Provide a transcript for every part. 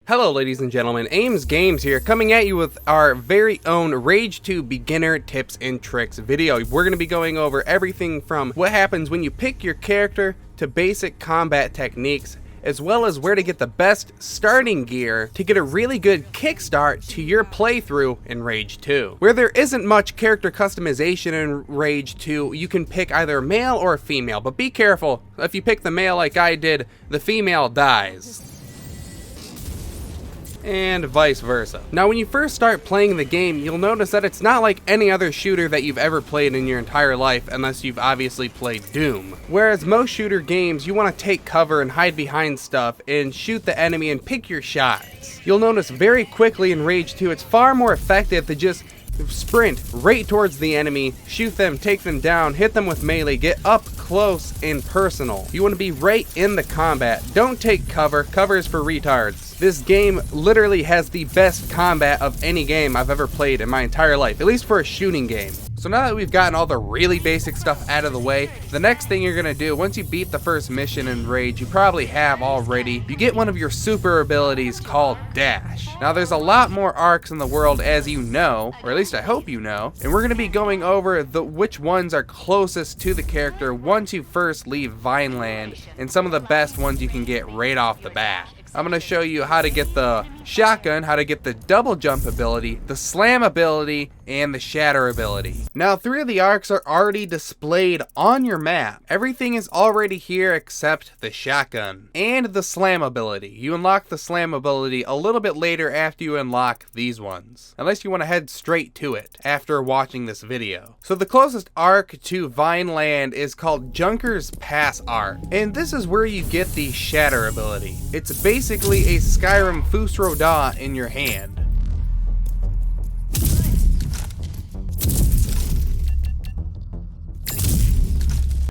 Hello ladies and gentlemen, Ames Games here, coming at you with our very own Rage 2 beginner tips and tricks video. We're going to be going over everything from what happens when you pick your character to basic combat techniques, as well as where to get the best starting gear to get a really good kickstart to your playthrough in Rage 2. Where there isn't much character customization in Rage 2, you can pick either a male or a female, but be careful, if you pick the male like I did, the female dies. And vice versa. Now when you first start playing the game, you'll notice that it's not like any other shooter that you've ever played in your entire life, unless you've obviously played Doom. Whereas most shooter games, you want to take cover and hide behind stuff and shoot the enemy and pick your shots. You'll notice very quickly in Rage 2, it's far more effective to just sprint right towards the enemy, shoot them, take them down, hit them with melee, get up close and personal. You want to be right in the combat. Don't take cover. Cover is for retards. This game literally has the best combat of any game I've ever played in my entire life, at least for a shooting game. So now that we've gotten all the really basic stuff out of the way, the next thing you're gonna do, once you beat the first mission in Rage, you probably have already, you get one of your super abilities called Dash. Now there's a lot more arcs in the world, as you know, or at least I hope you know, and we're gonna be going over which ones are closest to the character once you first leave Vineland, and some of the best ones you can get right off the bat. I'm going to show you how to get the shotgun, how to get the double jump ability, the slam ability, and the shatter ability. Now 3 of the arcs are already displayed on your map. Everything is already here except the shotgun and the slam ability. You unlock the slam ability a little bit later after you unlock these ones, unless you want to head straight to it after watching this video. So the closest arc to Vineland is called Junker's Pass Arc, and this is where you get the shatter ability. It's basically a Skyrim Fusro Da in your hand.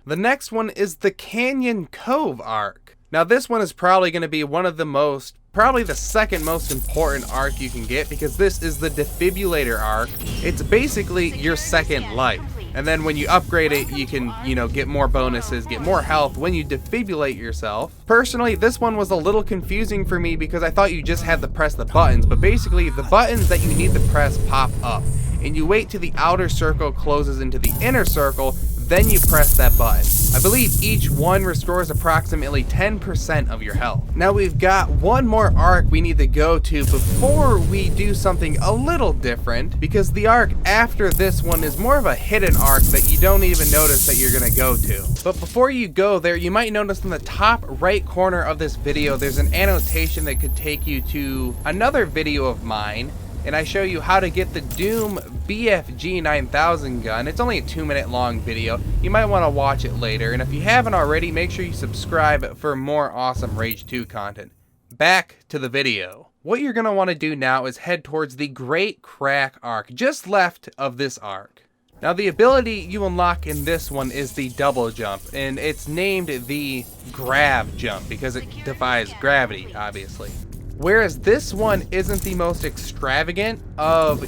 The next one is the Canyon Cove Arc. Now this one is probably going to be one of the most, probably the second most important arc you can get, because this is the Defibrillator Arc. It's basically your second life. And then when you upgrade it, you can, get more bonuses, get more health when you defibrillate yourself. Personally, this one was a little confusing for me because I thought you just had to press the buttons, but basically the buttons that you need to press pop up. And you wait till the outer circle closes into the inner circle, then you press that button. I believe each one restores approximately 10% of your health. Now we've got one more arc we need to go to before we do something a little different, because the arc after this one is more of a hidden arc that you don't even notice that you're gonna go to. But before you go there, you might notice in the top right corner of this video, there's an annotation that could take you to another video of mine, and I show you how to get the Doom BFG 9000 gun. It's only a 2-minute long video. You might want to watch it later, and if you haven't already, make sure you subscribe for more awesome Rage 2 content. Back to the video. What you're going to want to do now is head towards the Great Crack Arc, just left of this arc. Now the ability you unlock in this one is the double jump, and it's named the Grav Jump because it defies gravity, obviously. Whereas this one isn't the most extravagant of,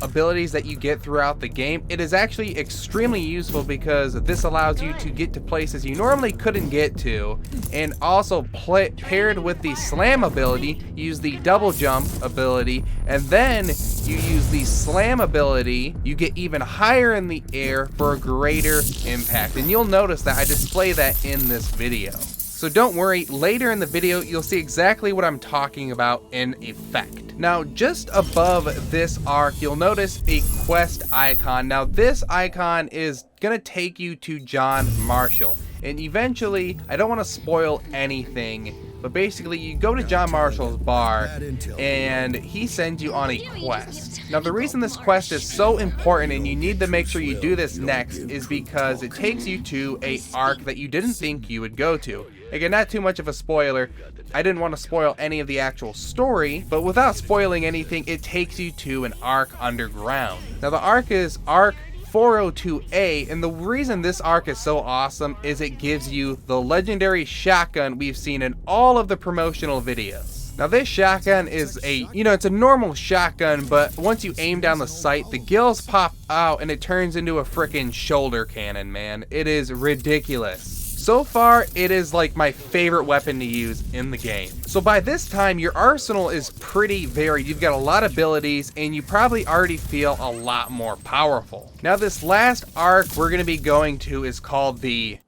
abilities that you get throughout the game, it is actually extremely useful because this allows you to get to places you normally couldn't get to, and also paired with the slam ability, you use the double jump ability, and then you use the slam ability, you get even higher in the air for a greater impact. And you'll notice that I display that in this video. So don't worry, later in the video, you'll see exactly what I'm talking about in effect. Now, just above this arc, you'll notice a quest icon. Now, this icon is gonna take you to John Marshall. And eventually, I don't wanna spoil anything, but basically you go to John Marshall's bar and he sends you on a quest. Now the reason this quest is so important and you need to make sure you do this next is because it takes you to a arc that you didn't think you would go to. Again, not too much of a spoiler. I didn't want to spoil any of the actual story, but without spoiling anything, it takes you to an arc underground. Now the arc is Arc 402A, and the reason this arc is so awesome is it gives you the legendary shotgun we've seen in all of the promotional videos. Now this shotgun is it's a normal shotgun, but once you aim down the sight, the gills pop out and it turns into a frickin' shoulder cannon, man. It is ridiculous. So far, it is like my favorite weapon to use in the game. So by this time, your arsenal is pretty varied. You've got a lot of abilities, and you probably already feel a lot more powerful. Now, this last arc we're going to be going to is called the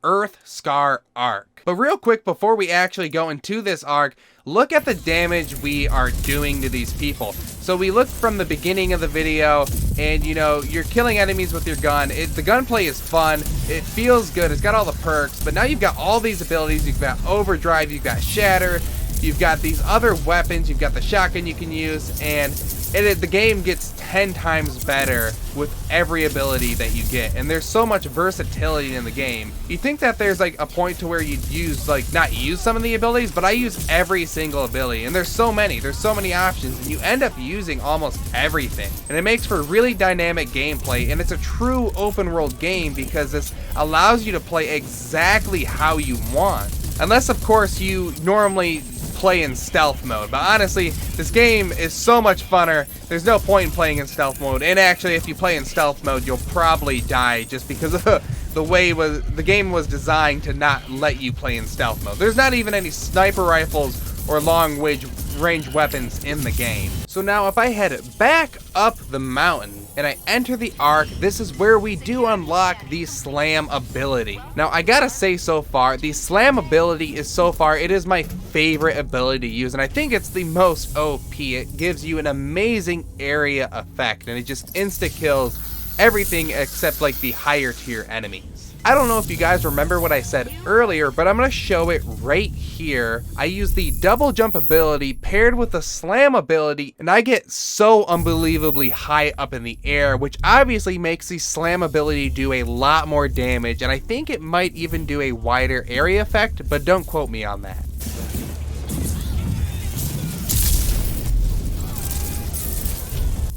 Scar Ark. But real quick, before we actually go into this arc, look at the damage we are doing to these people. So we look from the beginning of the video, and you know, you're killing enemies with your gun. The gunplay is fun, it feels good, it's got all the perks, but now you've got all these abilities. You've got overdrive, you've got shatter, you've got these other weapons, you've got the shotgun you can use, and the game gets 10 times better with every ability that you get, and there's so much versatility in the game. You think that there's like a point to where you'd use, like, not use some of the abilities, but I use every single ability, and there's so many options, and you end up using almost everything, and it makes for really dynamic gameplay, and it's a true open world game because this allows you to play exactly how you want, unless of course you normally play in stealth mode. But honestly, this game is so much funner, there's no point in playing in stealth mode. And actually, if you play in stealth mode, you'll probably die just because of the way the game was designed to not let you play in stealth mode. There's not even any sniper rifles or long range weapons in the game. So now if I head back up the mountain and I enter the Ark, this is where we do unlock the slam ability. Now I gotta say, so far, the slam ability is it is my favorite ability to use, and I think it's the most OP. It gives you an amazing area effect, and it just insta kills everything except like the higher tier enemies. I don't know if you guys remember what I said earlier, but I'm going to show it right here. I use the double jump ability paired with the slam ability, and I get so unbelievably high up in the air, which obviously makes the slam ability do a lot more damage, and I think it might even do a wider area effect, but don't quote me on that.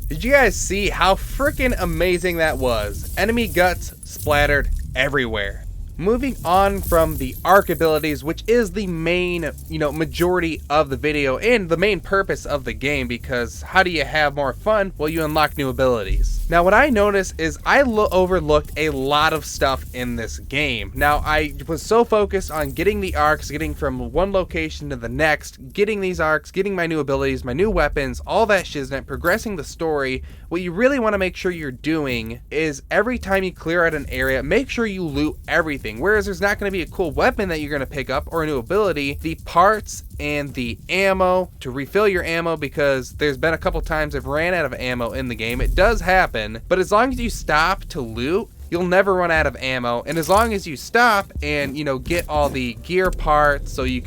Did you guys see how freaking amazing that was? Enemy guts splattered everywhere. Moving on from the arc abilities, which is the main, majority of the video and the main purpose of the game, because how do you have more fun? Well, you unlock new abilities. Now, what I noticed is I overlooked a lot of stuff in this game. Now, I was so focused on getting the arcs, getting from one location to the next, getting these arcs, getting my new abilities, my new weapons, all that shiznit, progressing the story. What you really want to make sure you're doing is every time you clear out an area, make sure you loot everything. Whereas there's not going to be a cool weapon that you're going to pick up or a new ability, the parts and the ammo to refill your ammo, because there's been a couple times I've ran out of ammo in the game. It does happen, but as long as you stop to loot, you'll never run out of ammo. And as long as you stop and, get all the gear parts so you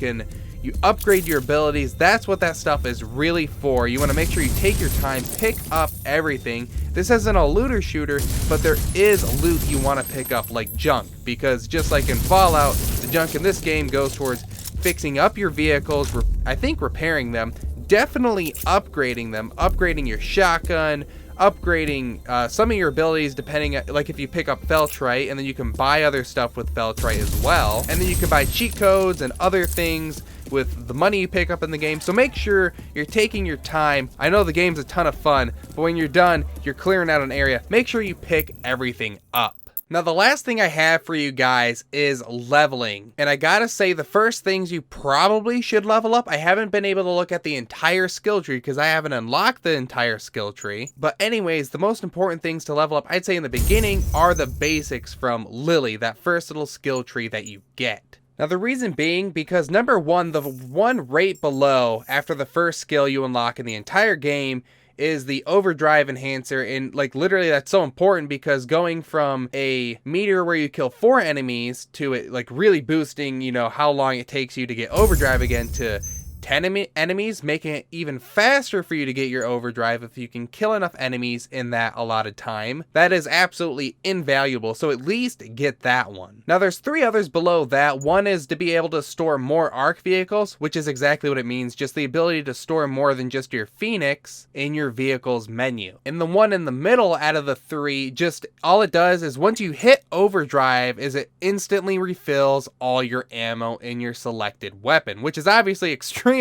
upgrade your abilities, that's what that stuff is really for. You want to make sure you take your time, pick up everything. This isn't a looter shooter, but there is loot you want to pick up, like junk, because just like in Fallout, the junk in this game goes towards fixing up your vehicles, I think repairing them, definitely upgrading them, upgrading your shotgun, upgrading some of your abilities, depending, like if you pick up Feltrite, and then you can buy other stuff with Feltrite as well, and then you can buy cheat codes and other things with the money you pick up in the game. So make sure you're taking your time. I know the game's a ton of fun, but when you're done, you're clearing out an area, make sure you pick everything up. Now, the last thing I have for you guys is leveling. And I gotta say, the first things you probably should level up, I haven't been able to look at the entire skill tree because I haven't unlocked the entire skill tree. But anyways, the most important things to level up, I'd say in the beginning, are the basics from Lily, that first little skill tree that you get. Now, the reason being, because number one, the one right below after the first skill you unlock in the entire game is the overdrive enhancer, and like literally that's so important because going from a meter where you kill 4 enemies to it like really boosting, how long it takes you to get overdrive again to 10 enemies, making it even faster for you to get your overdrive if you can kill enough enemies in that allotted time. That is absolutely invaluable, so at least get that one. Now there's 3 others below that. One is to be able to store more Arc vehicles, which is exactly what it means, just the ability to store more than just your Phoenix in your vehicle's menu. And the one in the middle out of the 3, just all it does is once you hit overdrive is it instantly refills all your ammo in your selected weapon, which is obviously extremely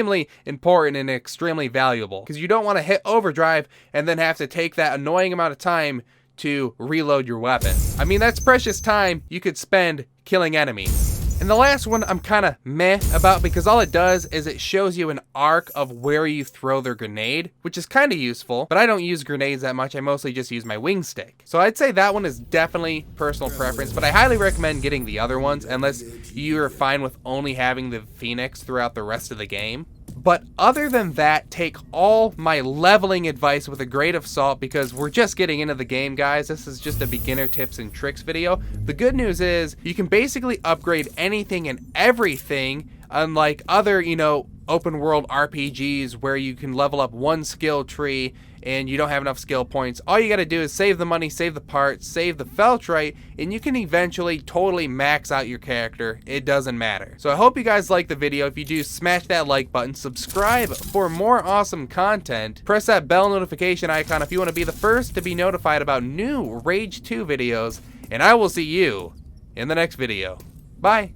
important and extremely valuable, because you don't want to hit overdrive and then have to take that annoying amount of time to reload your weapon. I mean, that's precious time you could spend killing enemies. And And the last one I'm kind of meh about because all it does is it shows you an arc of where you throw their grenade, which is kind of useful, but I don't use grenades that much. I mostly just use my wing stick. So I'd say that one is definitely personal preference, but I highly recommend getting the other ones unless you're fine with only having the Phoenix throughout the rest of the game. But other than that, take all my leveling advice with a grain of salt because we're just getting into the game, guys. This is just a beginner tips and tricks video. The good news is you can basically upgrade anything and everything, unlike other, open world RPGs where you can level up one skill tree and you don't have enough skill points. All you gotta do is save the money, save the parts, save the Feltrite, and you can eventually totally max out your character. It doesn't matter. So I hope you guys liked the video. If you do, smash that like button, subscribe for more awesome content, press that bell notification icon if you want to be the first to be notified about new Rage 2 videos, and I will see you in the next video. Bye.